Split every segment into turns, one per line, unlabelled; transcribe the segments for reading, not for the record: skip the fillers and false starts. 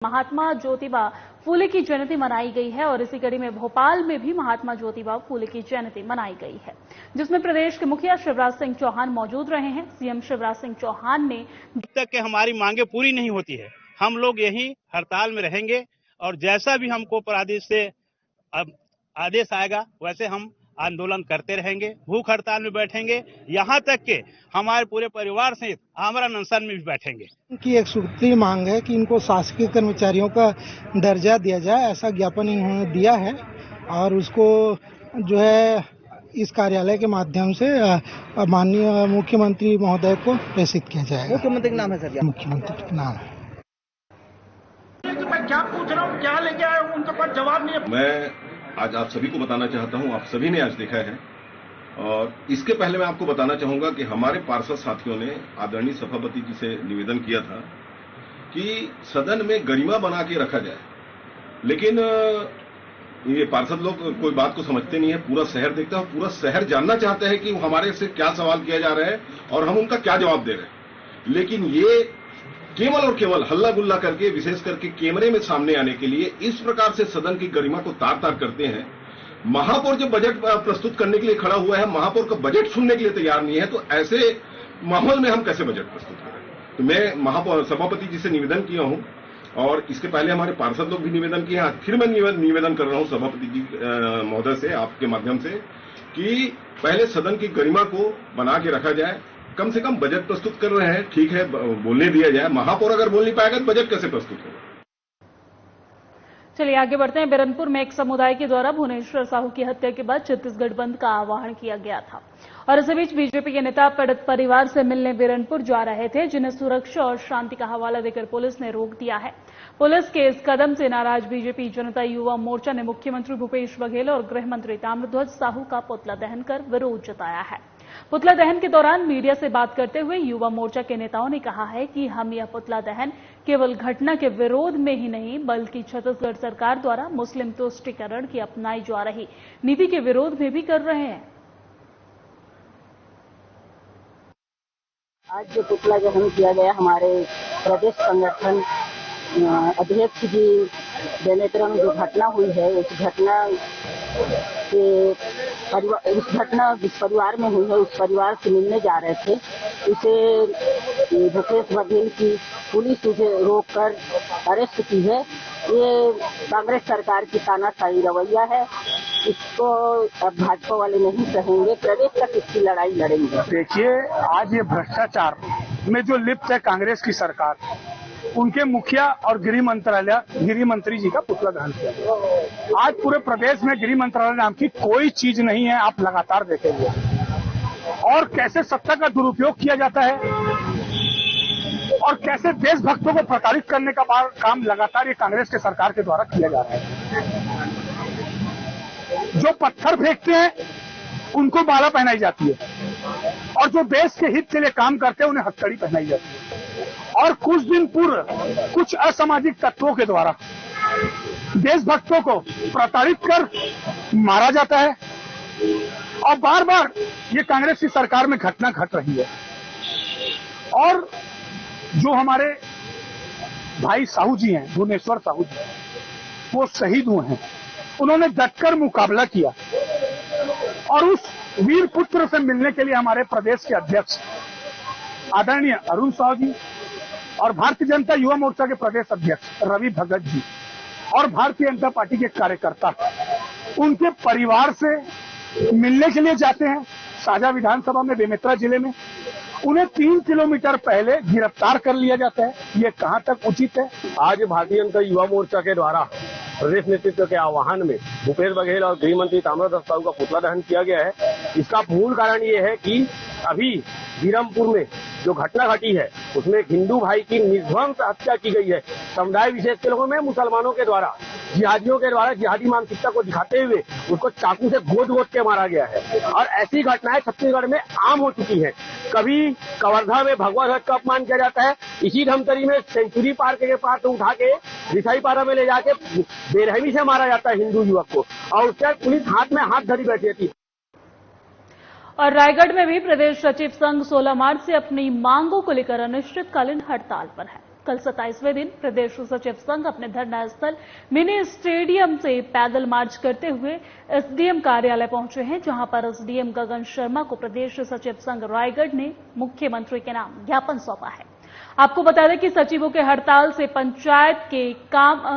महात्मा ज्योतिबा फूले की जयंती मनाई गई है और इसी कड़ी में भोपाल में भी महात्मा ज्योतिबा फूले की जयंती मनाई गई है, जिसमें प्रदेश के मुखिया शिवराज सिंह चौहान मौजूद रहे हैं। सीएम शिवराज सिंह चौहान ने
जब तक कि हमारी मांगे पूरी नहीं होती है, हम लोग यही हड़ताल में रहेंगे और जैसा भी हमको प्रादेश से आदेश आएगा वैसे हम आंदोलन करते रहेंगे, भूख हड़ताल में बैठेंगे, यहाँ तक कि हमारे पूरे परिवार सहित आमरण अनशन में भी बैठेंगे।
इनकी एक सूत्री मांग है कि इनको शासकीय कर्मचारियों का दर्जा दिया जाए, ऐसा ज्ञापन इन्होंने दिया है और उसको जो है इस कार्यालय के माध्यम से माननीय मुख्यमंत्री महोदय को प्रेषित किया जाएगा।
मुख्यमंत्री का नाम है सर?
मुख्यमंत्री का नाम है।
मैं क्या पूछ रहा हूँ, क्या लेके आया हूँ, उनके पास जवाब नहीं है।
मैं आज आप सभी को बताना चाहता हूं, आप सभी ने आज देखा है और इसके पहले मैं आपको बताना चाहूंगा कि हमारे पार्षद साथियों ने आदरणीय सभापति जी से निवेदन किया था कि सदन में गरिमा बना के रखा जाए, लेकिन ये पार्षद लोग कोई बात को समझते नहीं है। पूरा शहर देखता है, पूरा शहर जानना चाहता है कि हमारे से क्या सवाल किया जा रहा है और हम उनका क्या जवाब दे रहे हैं, लेकिन ये केवल और केवल हल्ला गुल्ला करके, विशेष करके कैमरे में सामने आने के लिए इस प्रकार से सदन की गरिमा को तार तार करते हैं। महापौर जब बजट प्रस्तुत करने के लिए खड़ा हुआ है, महापौर का बजट सुनने के लिए तैयार नहीं है, तो ऐसे माहौल में हम कैसे बजट प्रस्तुत करें। तो मैं महापौर सभापति जी से निवेदन किया हूं और इसके पहले हमारे पार्षद लोग भी निवेदन किए हैं, फिर मैं निवेदन कर रहा हूं सभापति जी महोदय से, आपके माध्यम से, कि पहले सदन की गरिमा को बना के रखा जाए। कम से कम बजट प्रस्तुत कर रहे हैं, ठीक है, बोलने दिया जाए। महापौर अगर बोल नहीं पाएगा तो बजट कैसे प्रस्तुत होगा।
चलिए आगे बढ़ते हैं। बिरनपुर में एक समुदाय के द्वारा भुवनेश्वर साहू की हत्या के बाद छत्तीसगढ़ बंद का आह्वान किया गया था और इसी बीच बीजेपी के नेता पीड़ित परिवार से मिलने बिरनपुर जा रहे थे, जिन्हें सुरक्षा और शांति का हवाला देकर पुलिस ने रोक दिया है। पुलिस के इस कदम से नाराज बीजेपी जनता युवा मोर्चा ने मुख्यमंत्री भूपेश बघेल और गृह मंत्री ताम्रध्वज साहू का पुतला दहन कर विरोध जताया है। पुतला दहन के दौरान मीडिया से बात करते हुए युवा मोर्चा के नेताओं ने कहा है कि हम यह पुतला दहन केवल घटना के विरोध में ही नहीं, बल्कि छत्तीसगढ़ सरकार द्वारा मुस्लिम तुष्टीकरण की अपनाई जा रही नीति के विरोध में भी कर रहे हैं।
आज जो पुतला दहन किया गया, हमारे प्रदेश संगठन अध्यक्ष जी बेनेतरा में जो घटना हुई है, उस घटना जिस परिवार में हुई है, उस परिवार से मिलने जा रहे थे। उसे भूपेश बघेल की पुलिस उसे रोककर अरेस्ट की है। ये कांग्रेस सरकार की तानाशाही रवैया है, इसको अब भाजपा वाले नहीं सहेंगे। प्रदेश तक इसकी लड़ाई लड़ेंगे।
देखिए, आज ये भ्रष्टाचार में जो लिप्त है कांग्रेस की सरकार, उनके मुखिया और गृह मंत्री जी का पुतला दहन किया। आज पूरे प्रदेश में गृह मंत्रालय नाम की कोई चीज नहीं है, आप लगातार देखेंगे। और कैसे सत्ता का दुरुपयोग किया जाता है और कैसे देशभक्तों को प्रताड़ित करने का काम लगातार ये कांग्रेस के सरकार के द्वारा किया जा रहा है। जो पत्थर फेंकते हैं उनको माला पहनाई जाती है और जो देश के हित के लिए काम करते हैं उन्हें हथकड़ी पहनाई जाती है। और कुछ दिन पूर्व कुछ असामाजिक तत्वों के द्वारा देशभक्तों को प्रताड़ित कर मारा जाता है और बार बार ये कांग्रेस की सरकार में घटना घट रही है। और जो हमारे भाई साहू जी हैं, भुवनेश्वर साहू जी, वो शहीद हुए हैं। उन्होंने डटकर मुकाबला किया और उस वीर पुत्र से मिलने के लिए हमारे प्रदेश के अध्यक्ष आदरणीय अरुण साहू जी और भारतीय जनता युवा मोर्चा के प्रदेश अध्यक्ष रवि भगत जी और भारतीय जनता पार्टी के कार्यकर्ता उनके परिवार से मिलने के लिए जाते हैं। साझा विधानसभा में बेमेतरा जिले में उन्हें 3 किलोमीटर पहले गिरफ्तार कर लिया जाता है। ये कहां तक उचित है।
आज भारतीय जनता युवा मोर्चा के द्वारा प्रदेश नेतृत्व के आह्वान में भूपेश बघेल और गृह मंत्री ताम्रध्वज साहू का पुतला दहन किया गया है। इसका मूल कारण ये है कि अभी बिरमपुर में जो घटना घटी है उसमें एक हिंदू भाई की निर्धंस हत्या की गई है। समुदाय विशेष के लोगों में मुसलमानों के द्वारा, जिहादियों के द्वारा जिहादी मानसिकता को दिखाते हुए उसको चाकू से गोद के मारा गया है। और ऐसी घटनाएं छत्तीसगढ़ में आम हो चुकी है। कभी कवर्धा में भगवा ध्वज का अपमान किया जाता है, इसी धमतरी में सेंचुरी पार्क के पास उठा के रिसाई पारा में ले जाके बेरहमी से मारा जाता है हिंदू युवक को और उसके पुलिस हाथ में हाथ धरी बैठी थी।
और रायगढ़ में भी प्रदेश सचिव संघ 16 मार्च से अपनी मांगों को लेकर अनिश्चितकालीन हड़ताल पर है। कल 27वें दिन प्रदेश सचिव संघ अपने धरना स्थल मिनी स्टेडियम से पैदल मार्च करते हुए एसडीएम कार्यालय पहुंचे हैं, जहां पर एसडीएम गगन शर्मा को प्रदेश सचिव संघ रायगढ़ ने मुख्यमंत्री के नाम ज्ञापन सौंपा है। आपको बता दें कि सचिवों के हड़ताल से पंचायत के काम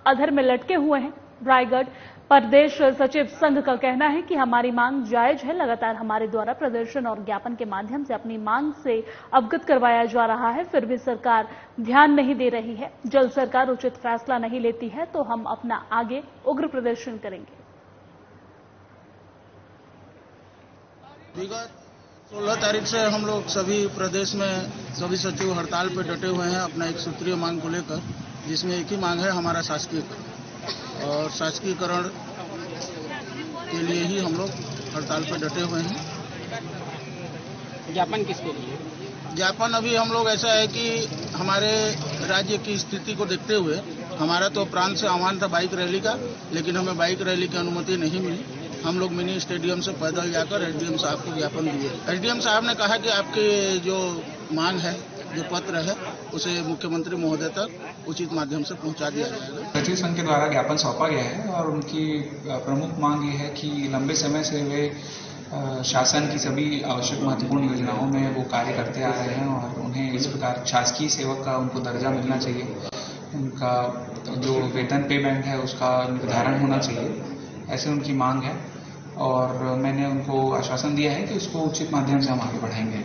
अधर में लटके हुए हैं। रायगढ़ प्रदेश सचिव संघ का कहना है कि हमारी मांग जायज है। लगातार हमारे द्वारा प्रदर्शन और ज्ञापन के माध्यम से अपनी मांग से अवगत करवाया जा रहा है, फिर भी सरकार ध्यान नहीं दे रही है। जल्द सरकार उचित फैसला नहीं लेती है तो हम अपना आगे उग्र प्रदर्शन करेंगे।
विगत 16 तारीख से हम लोग सभी प्रदेश में सभी सचिव हड़ताल पर डटे हुए हैं अपना एक सूत्रीय मांग को लेकर, जिसमें एक ही मांग है हमारा शासकीयकरण, और शासकीयकरण के लिए ही हम लोग हड़ताल पर डटे हुए हैं।
ज्ञापन किसके लिए?
ज्ञापन अभी हम लोग ऐसा है कि हमारे राज्य की स्थिति को देखते हुए हमारा तो प्रांत से आह्वान था बाइक रैली का, लेकिन हमें बाइक रैली की अनुमति नहीं मिली। हम लोग मिनी स्टेडियम से पैदल जाकर एसडीएम साहब को ज्ञापन दिए। एसडीएम साहब ने कहा कि आपकी जो मांग है, जो पत्र है, उसे मुख्यमंत्री महोदय तक उचित माध्यम से पहुंचा दिया जाएगा।
सचिव संघ के द्वारा ज्ञापन सौंपा गया है और उनकी प्रमुख मांग ये है कि लंबे समय से वे शासन की सभी आवश्यक महत्वपूर्ण योजनाओं में वो कार्य करते आ रहे हैं और उन्हें इस प्रकार शासकीय सेवक का उनको दर्जा मिलना चाहिए। उनका जो वेतन पे बैंड है उसका निर्धारण होना चाहिए, ऐसे उनकी मांग है और मैंने उनको आश्वासन दिया है कि उसको उचित माध्यम से हम आगे बढ़ाएंगे।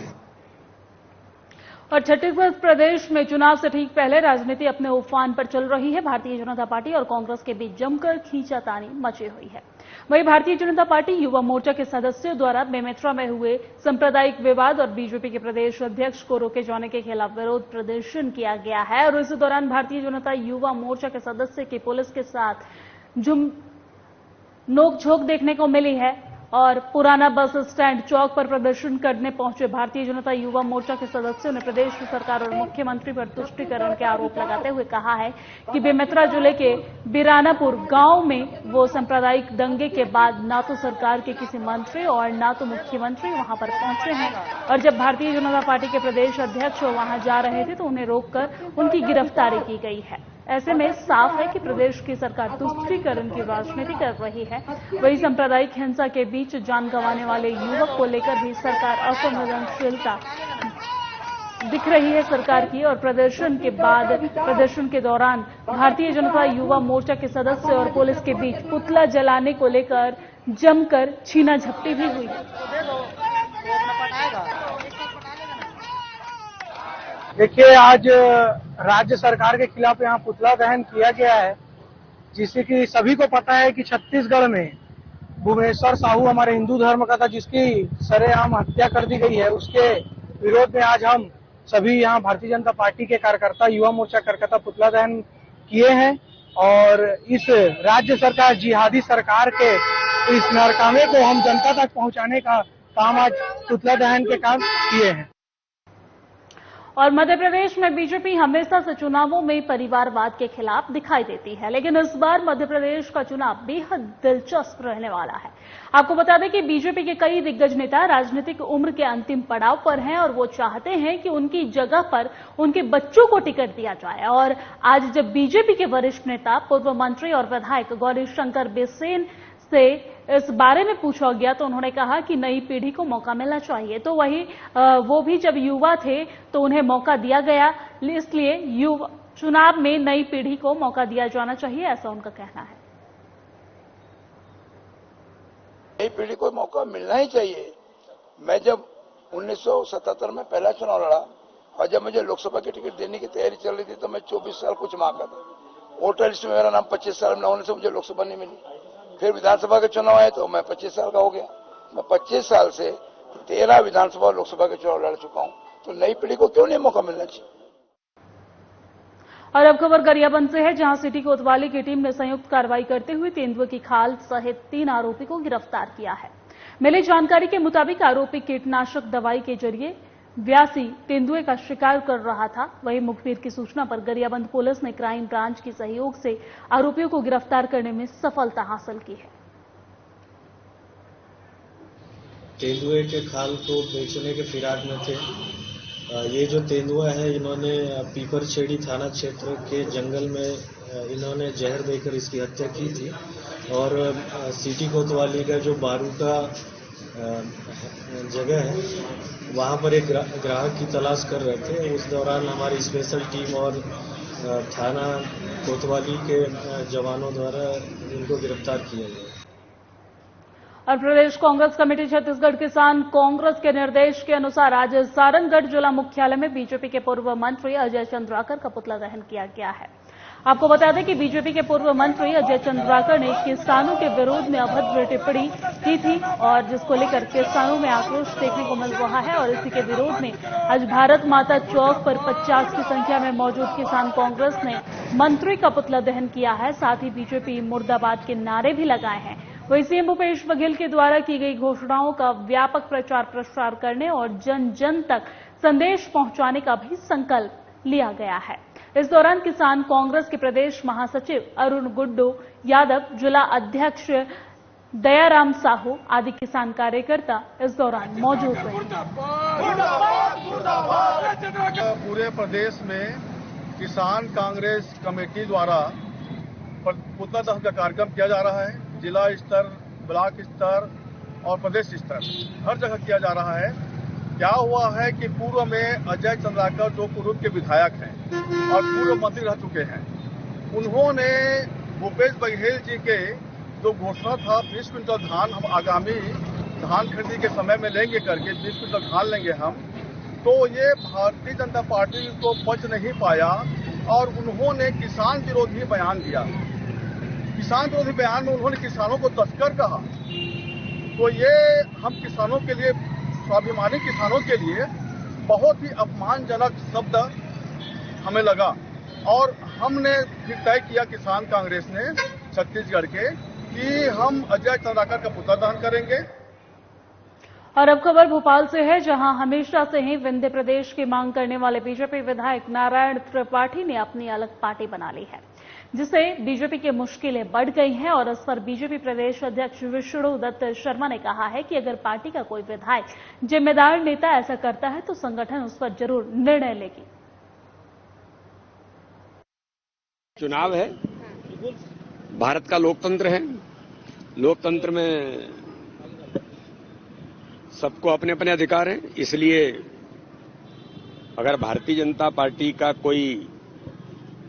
और छत्तीसगढ़ प्रदेश में चुनाव से ठीक पहले राजनीति अपने उफान पर चल रही है। भारतीय जनता पार्टी और कांग्रेस के बीच जमकर खींचातानी मची हुई है। वहीं भारतीय जनता पार्टी युवा मोर्चा के सदस्यों द्वारा बेमेतरा में हुए सांप्रदायिक विवाद और बीजेपी के प्रदेश अध्यक्ष को रोके जाने के खिलाफ विरोध प्रदर्शन किया गया है और इस दौरान भारतीय जनता युवा मोर्चा के सदस्य की पुलिस के साथ नोकझोंक देखने को मिली है और पुराना बस स्टैंड चौक पर प्रदर्शन करने पहुंचे भारतीय जनता युवा मोर्चा के सदस्यों ने प्रदेश सरकार और मुख्यमंत्री पर तुष्टीकरण के आरोप लगाते हुए कहा है कि बेमेतरा जिले के बिरानापुर गांव में वो सांप्रदायिक दंगे के बाद ना तो सरकार के किसी मंत्री और ना तो मुख्यमंत्री वहां पर पहुंचे हैं और जब भारतीय जनता पार्टी के प्रदेश अध्यक्ष वहां जा रहे थे तो उन्हें रोककर उनकी गिरफ्तारी की गई है। ऐसे में साफ है कि प्रदेश की सरकार तुष्टीकरण की राजनीति कर रही है। वही सांप्रदायिक हिंसा के बीच जान गंवाने वाले युवक को लेकर भी सरकार असंवेदनशीलता दिख रही है सरकार की और प्रदर्शन के दौरान भारतीय जनता युवा मोर्चा के सदस्य और पुलिस के बीच पुतला जलाने को लेकर जमकर छीना झपटी भी हुई।
देखिए, आज राज्य सरकार के खिलाफ यहाँ पुतला दहन किया गया है, जिससे कि सभी को पता है कि छत्तीसगढ़ में भुवनेश्वर साहू हमारे हिंदू धर्म का था, जिसकी सरेआम हत्या कर दी गई है। उसके विरोध में आज हम सभी यहाँ भारतीय जनता पार्टी के कार्यकर्ता, युवा मोर्चा कार्यकर्ता पुतला दहन किए हैं और इस राज्य सरकार, जिहादी सरकार के इस नाकामे को हम जनता तक पहुँचाने का काम आज पुतला दहन के काम किए हैं।
और मध्य प्रदेश में बीजेपी हमेशा से चुनावों में परिवारवाद के खिलाफ दिखाई देती है, लेकिन इस बार मध्य प्रदेश का चुनाव बेहद दिलचस्प रहने वाला है। आपको बता दें कि बीजेपी के कई दिग्गज नेता राजनीतिक उम्र के अंतिम पड़ाव पर हैं और वो चाहते हैं कि उनकी जगह पर उनके बच्चों को टिकट दिया जाए। और आज जब बीजेपी के वरिष्ठ नेता, पूर्व मंत्री और विधायक गौरीशंकर बिसेन से इस बारे में पूछा गया तो उन्होंने कहा कि नई पीढ़ी को मौका मिलना चाहिए। तो वही वो भी जब युवा थे तो उन्हें मौका दिया गया, इसलिए युवा चुनाव में नई पीढ़ी को मौका दिया जाना चाहिए, ऐसा उनका कहना है।
नई पीढ़ी को मौका मिलना ही चाहिए। मैं जब 1977 में पहला चुनाव लड़ा और जब मुझे लोकसभा की टिकट देने की तैयारी चल रही थी तो मैं 24 साल कुछ मांगा था। वोटर लिस्ट में मेरा नाम 25 साल में होने से मुझे लोकसभा नहीं मिली। फिर विधानसभा के चुनाव आए तो मैं 25 साल का हो गया। मैं 25 साल से 13 विधानसभा और लोकसभा के चुनाव लड़ चुका हूं, तो नई पीढ़ी को क्यों नहीं मौका मिलना चाहिए।
और अब खबर गरियाबंद से है, जहां सिटी कोतवाली की टीम ने संयुक्त कार्रवाई करते हुए तेंदुए की खाल सहित 3 आरोपी को गिरफ्तार किया है। मिली जानकारी के मुताबिक आरोपी कीटनाशक दवाई के जरिए व्यासी तेंदुए का शिकार कर रहा था। वहीं मुखबिर की सूचना पर गरियाबंद पुलिस ने क्राइम ब्रांच के सहयोग से आरोपियों को गिरफ्तार करने में सफलता हासिल की है।
तेंदुए के खाल को बेचने के फिराक में थे
ये जो तेंदुआ है इन्होंने पीपरछेड़ी थाना क्षेत्र के जंगल में इन्होंने जहर देकर इसकी हत्या की थी और सिटी कोतवाली का जो बारू का जगह है वहाँ पर एक ग्राहक की तलाश कर रहे थे। उस दौरान हमारी स्पेशल टीम और थाना कोतवाली के जवानों द्वारा इनको गिरफ्तार किया गया।
और प्रदेश कांग्रेस कमेटी छत्तीसगढ़ किसान कांग्रेस के निर्देश के अनुसार आज सारंगगढ़ जिला मुख्यालय में बीजेपी के पूर्व मंत्री अजय चंद्राकर का पुतला दहन किया गया है। आपको बता दें कि बीजेपी के पूर्व मंत्री अजय चंद्राकर ने किसानों के विरोध में अभद्र टिप्पणी की थी और जिसको लेकर किसानों में आक्रोश देखने को मिल रहा है और इसी के विरोध में आज भारत माता चौक पर 50 की संख्या में मौजूद किसान कांग्रेस ने मंत्री का पुतला दहन किया है। साथ ही बीजेपी मुर्दाबाद के नारे भी लगाए हैं। वहीं सीएम भूपेश बघेल के द्वारा की गई घोषणाओं का व्यापक प्रचार प्रसार करने और जन जन तक संदेश पहुंचाने का भी संकल्प लिया गया है। इस दौरान किसान कांग्रेस के प्रदेश महासचिव अरुण गुड्डू यादव, जिला अध्यक्ष दयाराम साहू आदि किसान कार्यकर्ता इस दौरान मौजूद रहे।
पूरे प्रदेश में किसान कांग्रेस कमेटी द्वारा पुतला दहन का कार्यक्रम किया जा रहा है। जिला स्तर, ब्लॉक स्तर और प्रदेश स्तर हर जगह किया जा रहा है। क्या हुआ है कि पूर्व में अजय चंद्राकर जो कुरुद के विधायक हैं और पूर्व मंत्री रह चुके हैं, उन्होंने भूपेश बघेल जी के जो घोषणा था 20 क्विंटल धान हम आगामी धान खरीदी के समय में लेंगे करके 20 क्विंटल धान लेंगे हम, तो ये भारतीय जनता पार्टी को पच नहीं पाया और उन्होंने किसान विरोधी बयान दिया। किसान विरोधी बयान में उन्होंने किसानों को तस्कर कहा। तो ये हम किसानों के लिए, स्वाभिमानी किसानों के लिए बहुत ही अपमानजनक शब्द हमें लगा और हमने फिर तय किया किसान कांग्रेस ने छत्तीसगढ़ के कि हम अजय चंद्राकर का पुतला दहन करेंगे।
और अब खबर भोपाल से है, जहां हमेशा से ही विंध्य प्रदेश की मांग करने वाले बीजेपी विधायक नारायण त्रिपाठी ने अपनी अलग पार्टी बना ली है, जिससे बीजेपी की मुश्किलें बढ़ गई हैं। और इस पर बीजेपी प्रदेश अध्यक्ष विष्णु दत्त शर्मा ने कहा है कि अगर पार्टी का कोई विधायक जिम्मेदार नेता ऐसा करता है तो संगठन उस पर जरूर निर्णय लेगी।
चुनाव है, भारत का लोकतंत्र है। लोकतंत्र में सबको अपने अपने अधिकार हैं, इसलिए अगर भारतीय जनता पार्टी का कोई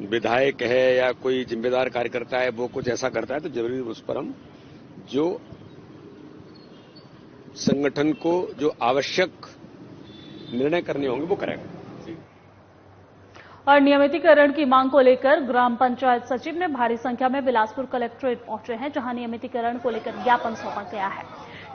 विधायक है या कोई जिम्मेदार कार्यकर्ता है वो कुछ ऐसा करता है तो जरूरी उस पर हम जो संगठन को जो आवश्यक निर्णय करने होंगे वो करेंगे।
और नियमितीकरण की मांग को लेकर ग्राम पंचायत सचिव ने भारी संख्या में बिलासपुर कलेक्ट्रेट पहुंचे हैं, जहां नियमितीकरण को लेकर ज्ञापन सौंपा गया है।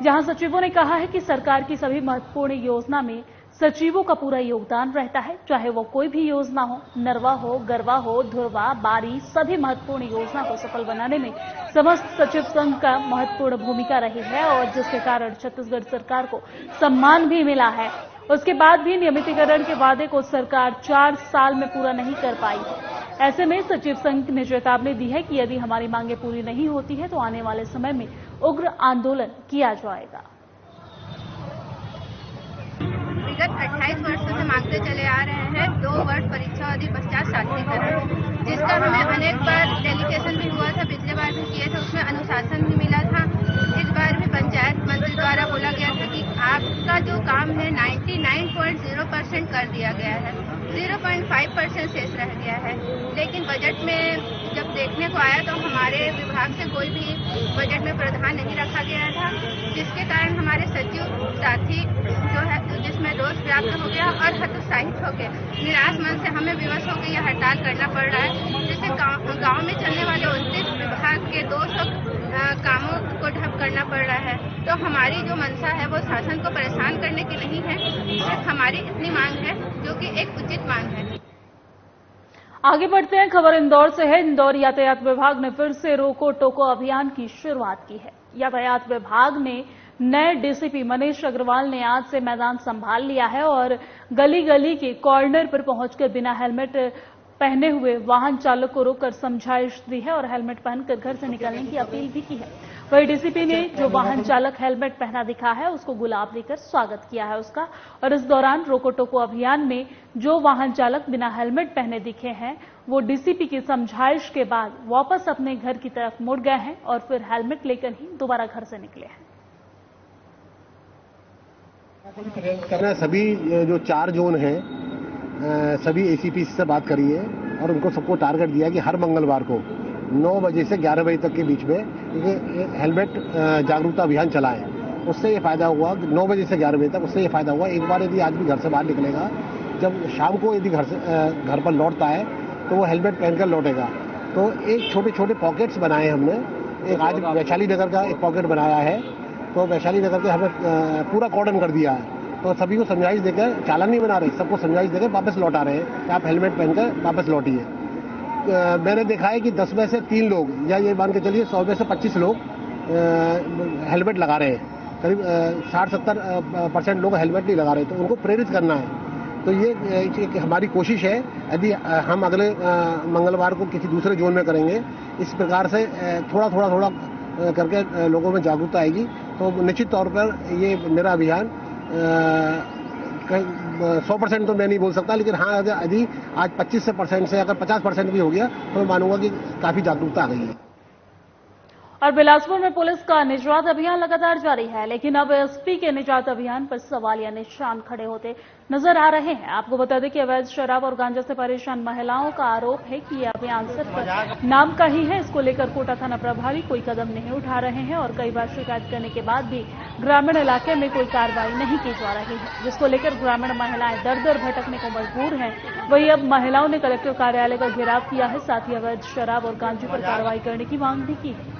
जहां सचिवों ने कहा है कि सरकार की सभी महत्वपूर्ण योजना में सचिवों का पूरा योगदान रहता है, चाहे वो कोई भी योजना हो, नरवा हो, गरवा हो, धुरवा, बारी, सभी महत्वपूर्ण योजना को सफल बनाने में समस्त सचिव संघ का महत्वपूर्ण भूमिका रही है और जिसके कारण छत्तीसगढ़ सरकार को सम्मान भी मिला है। उसके बाद भी नियमितीकरण के वादे को सरकार 4 साल में पूरा नहीं कर पाई है। ऐसे में सचिव संघ ने चेतावनी दी है कि यदि हमारी मांगे पूरी नहीं होती है तो आने वाले समय में उग्र आंदोलन किया जाएगा।
विगत 28 वर्षों से मांगते चले आ रहे हैं 2 वर्ष परीक्षा अवधि पश्चात शास्त्रीकरण, जिसका हमें अनेक बार डेलीगेशन भी हुआ था, पिछले बार भी किए थे, उसमें अनुशासन भी मिला था। इस बार भी पंचायत मंत्री द्वारा बोला गया था कि आपका जो काम है 99.0% कर दिया गया है, 0.5% शेष रह गया है। लेकिन बजट में जब देखने को आया तो हमारे विभाग से कोई भी बजट में प्रावधान नहीं रखा गया था, जिसके कारण हमारे सचिव साथी जो है जिसमें रोष व्याप्त हो गया और हतोत्साहित हो गए। निराश मन से हमें विवश होकर यह हड़ताल करना पड़ रहा है, जिससे गाँव में चलने वाले 29 विभाग के 200 कामों को ठप करना पड़ रहा है। तो हमारी जो मंशा है वो शासन को परेशान करने की नहीं है, सिर्फ हमारी इतनी मांग है जो कि एक उचित मांग है।
आगे बढ़ते हैं, खबर इंदौर से है। इंदौर यातायात विभाग ने फिर से रोको टोको अभियान की शुरुआत की है। यातायात विभाग ने नए डीसीपी मनीष अग्रवाल ने आज से मैदान संभाल लिया है और गली गली के कॉर्नर पर पहुंचकर बिना हेलमेट पहने हुए वाहन चालक को रोककर समझाइश दी है और हेलमेट पहनकर घर से निकलने की अपील भी की है। वही डीसीपी ने जो वाहन चालक हेलमेट पहना दिखा है उसको गुलाब देकर स्वागत किया है उसका। और इस दौरान रोको टोको अभियान में जो वाहन चालक बिना हेलमेट पहने दिखे हैं वो डीसीपी की समझाइश के बाद वापस अपने घर की तरफ मुड़ गए हैं और फिर हेलमेट लेकर ही दोबारा घर से निकले हैं।
सभी जो 4 जोन हैं सभी एसीपी से बात करी है और उनको सबको टारगेट दिया कि हर मंगलवार को 9 बजे से 11 बजे तक के बीच में हेलमेट जागरूकता अभियान चलाएं। उससे ये फायदा हुआ 9 बजे से 11 बजे तक, उससे ये फायदा हुआ एक बार यदि आदमी घर से बाहर निकलेगा, जब शाम को यदि घर पर लौटता है तो वो हेलमेट पहनकर लौटेगा। तो एक छोटे छोटे पॉकेट्स बनाए हमने। एक आज वैशाली नगर का एक पॉकेट बनाया है, तो वैशाली नगर के हमें पूरा कॉर्डन कर दिया है। तो सभी को समझाइश देकर, चालान नहीं बना रहे, सबको समझाइश देकर वापस लौटा रहे हैं कि आप हेलमेट पहनकर वापस लौटिए। मैंने देखा है कि 10 में से 3 लोग या ये मान के चलिए 100 में से 25 लोग हेलमेट लगा रहे हैं। करीब 60-70% लोग हेलमेट नहीं लगा रहे, तो उनको प्रेरित करना है। तो ये हमारी कोशिश है, यदि हम अगले मंगलवार को किसी दूसरे जोन में करेंगे, इस प्रकार से थोड़ा करके लोगों में जागरूकता आएगी, तो निश्चित तौर पर ये मेरा अभियान 100% तो मैं नहीं बोल सकता, लेकिन हाँ यदि आज 25% से अगर 50% भी हो गया तो मैं मानूंगा कि काफी जागरूकता आ गई है।
और बिलासपुर में पुलिस का निजात अभियान लगातार जारी है, लेकिन अब एसपी के निजात अभियान पर सवालिया निशान खड़े होते नजर आ रहे हैं। आपको बता दें कि अवैध शराब और गांजा से परेशान महिलाओं का आरोप है कि यह अभियान सिर्फ नाम का ही है। इसको लेकर कोटा थाना प्रभारी कोई कदम नहीं उठा रहे हैं और कई बार शिकायत करने के बाद भी ग्रामीण इलाके में कोई कार्रवाई नहीं की जा रही है, जिसको लेकर ग्रामीण महिलाएं दर भटकने को मजबूर हैं। वहीं अब महिलाओं ने कलेक्टर कार्यालय का घेराव किया है, साथ ही अवैध शराब और गांजे पर कार्रवाई करने की मांग भी की है।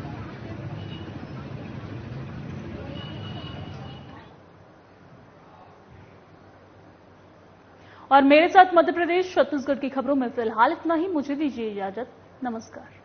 और मेरे साथ मध्य प्रदेश छत्तीसगढ़ की खबरों में फिलहाल इतना ही। मुझे दीजिए इजाजत। नमस्कार।